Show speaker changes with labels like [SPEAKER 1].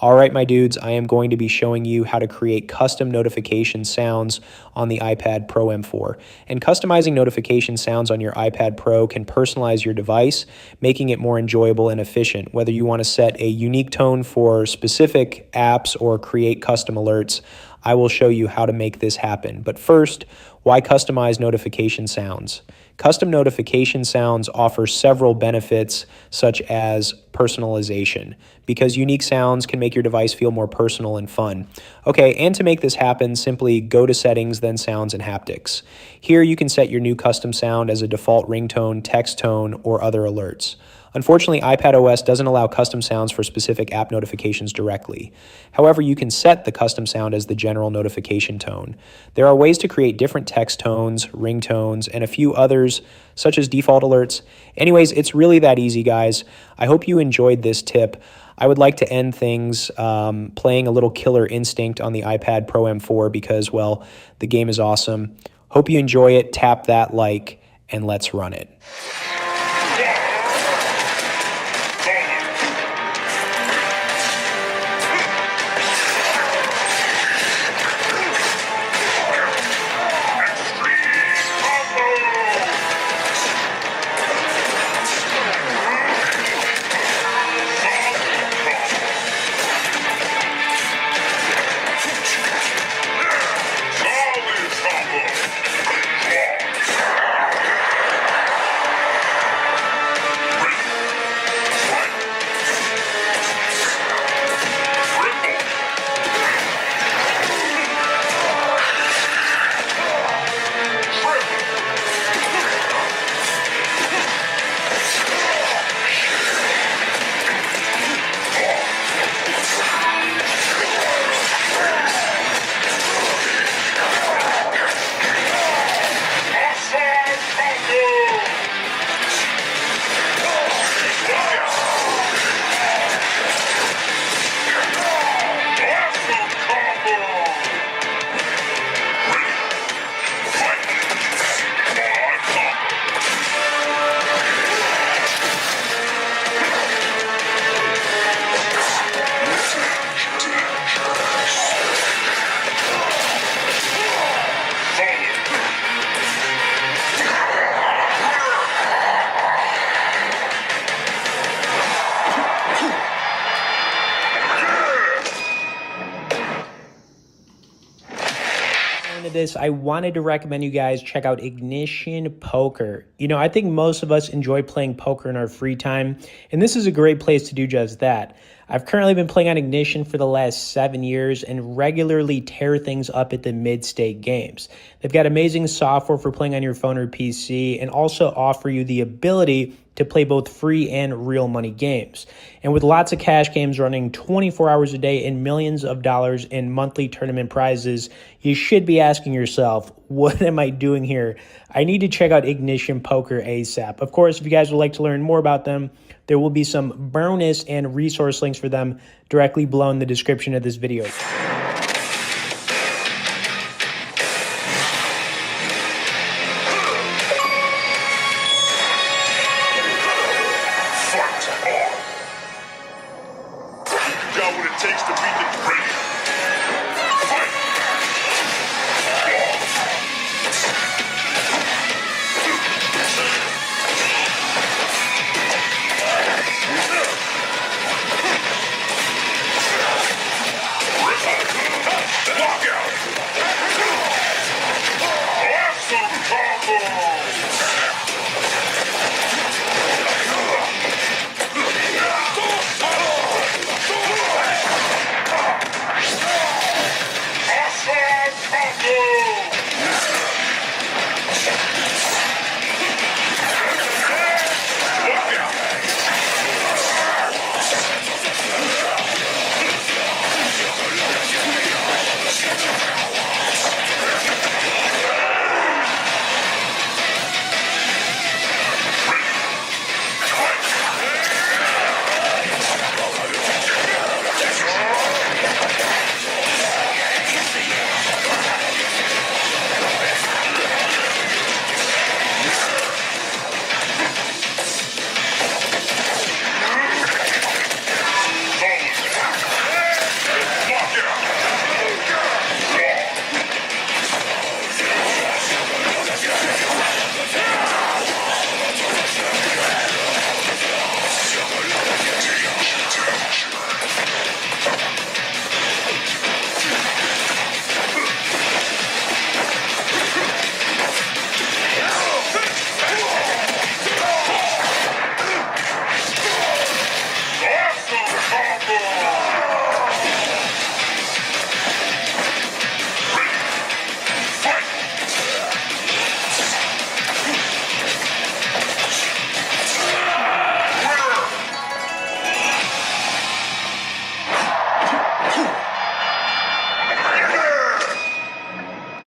[SPEAKER 1] All right, my dudes, I am going to be showing you how to create custom notification sounds on the iPad Pro M4. And customizing notification sounds on your iPad Pro can personalize your device, making it more enjoyable and efficient. Whether you want to set a unique tone for specific apps or create custom alerts, I will show you how to make this happen. But first, why customize notification sounds? Custom notification sounds offer several benefits, such as personalization, because unique sounds can make your device feel more personal and fun. Okay, and to make this happen, simply go to Settings, then Sounds and Haptics. Here you can set your new custom sound as a default ringtone, text tone, or other alerts. Unfortunately, iPadOS doesn't allow custom sounds for specific app notifications directly. However, you can set the custom sound as the general notification tone. There are ways to create different text tones, ringtones, and a few others, such as default alerts. Anyways, it's really that easy, guys. I hope you enjoyed this tip. I would like to end things playing a little Killer Instinct on the iPad Pro M4 because, well, the game is awesome. Hope you enjoy it. Tap that like, and let's run it. This, I wanted to recommend you guys check out Ignition Poker. You know, I think most of us enjoy playing poker in our free time, and this is a great place to do just that. I've currently been playing on Ignition for the last 7 years and regularly tear things up at the mid-stake games. They've got amazing software for playing on your phone or PC and also offer you the ability to play both free and real money games. And with lots of cash games running 24 hours a day and millions of dollars in monthly tournament prizes, you should be asking yourself, what am I doing here? I need to check out Ignition Poker ASAP. Of course, if you guys would like to learn more about them, there will be some bonus and resource links for them directly below in the description of this video.
[SPEAKER 2] What it takes to beat the great. Fight! Knockout!